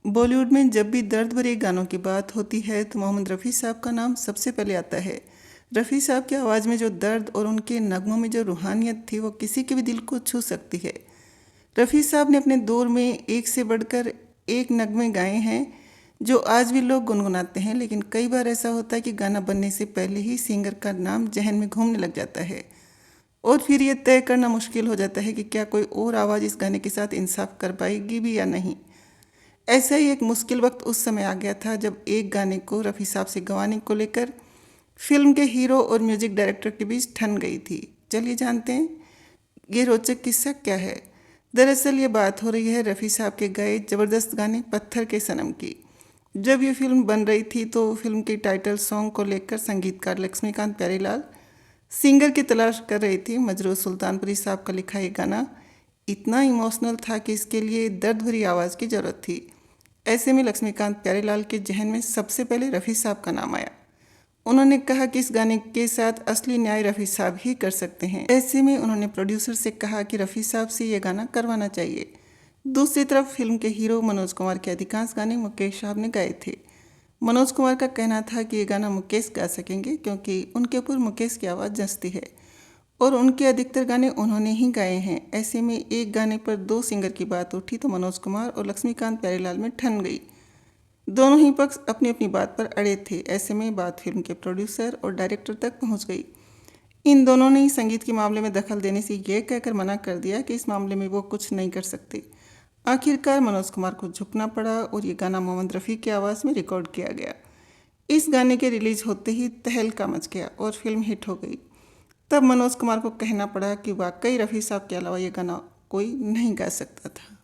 बॉलीवुड में जब भी दर्द भरे गानों की बात होती है तो मोहम्मद रफ़ी साहब का नाम सबसे पहले आता है। रफ़ी साहब की आवाज़ में जो दर्द और उनके नगमों में जो रूहानियत थी वो किसी के भी दिल को छू सकती है। रफ़ी साहब ने अपने दौर में एक से बढ़कर एक नगमे गाए हैं जो आज भी लोग गुनगुनाते हैं, लेकिन कई बार ऐसा होता है कि गाना बनने से पहले ही सिंगर का नाम जहन में घूमने लग जाता है और फिर ये तय करना मुश्किल हो जाता है कि क्या कोई और आवाज़ इस गाने के साथ इंसाफ कर पाएगी भी या नहीं। ऐसा ही एक मुश्किल वक्त उस समय आ गया था जब एक गाने को रफ़ी साहब से गंवाने को लेकर फिल्म के हीरो और म्यूजिक डायरेक्टर के बीच ठन गई थी। चलिए जानते हैं ये रोचक किस्सा क्या है। दरअसल ये बात हो रही है रफ़ी साहब के गाए ज़बरदस्त गाने पत्थर के सनम की। जब ये फिल्म बन रही थी तो फिल्म के टाइटल सॉन्ग को लेकर संगीतकार लक्ष्मीकांत प्यारेलाल सिंगर की तलाश कर रही थी। मजरूर सुल्तानपुरी साहब का लिखा ये गाना इतना इमोशनल था कि इसके लिए दर्द भरी आवाज़ की ज़रूरत थी। ऐसे में लक्ष्मीकांत प्यारेलाल के जहन में सबसे पहले रफ़ी साहब का नाम आया। उन्होंने कहा कि इस गाने के साथ असली न्याय रफ़ी साहब ही कर सकते हैं। ऐसे में उन्होंने प्रोड्यूसर से कहा कि रफ़ी साहब से ये गाना करवाना चाहिए। दूसरी तरफ फिल्म के हीरो मनोज कुमार के अधिकांश गाने मुकेश साहब ने गाए थे। मनोज कुमार का कहना था कि ये गाना मुकेश गा सकेंगे क्योंकि उनके ऊपर मुकेश की आवाज़ जचती है और उनके अधिकतर गाने उन्होंने ही गाए हैं। ऐसे में एक गाने पर दो सिंगर की बात उठी तो मनोज कुमार और लक्ष्मीकांत प्यारेलाल में ठन गई। दोनों ही पक्ष अपनी अपनी बात पर अड़े थे। ऐसे में बात फिल्म के प्रोड्यूसर और डायरेक्टर तक पहुंच गई। इन दोनों ने ही संगीत के मामले में दखल देने से यह कहकर मना कर दिया कि इस मामले में वो कुछ नहीं कर सकते। आखिरकार मनोज कुमार को झुकना पड़ा और ये गाना मोहम्मद रफ़ी की आवाज़ में रिकॉर्ड किया गया। इस गाने के रिलीज होते ही तहलका मच गया और फिल्म हिट हो गई। तब मनोज कुमार को कहना पड़ा कि वाकई रफ़ी साहब के अलावा ये गाना कोई नहीं गा सकता था।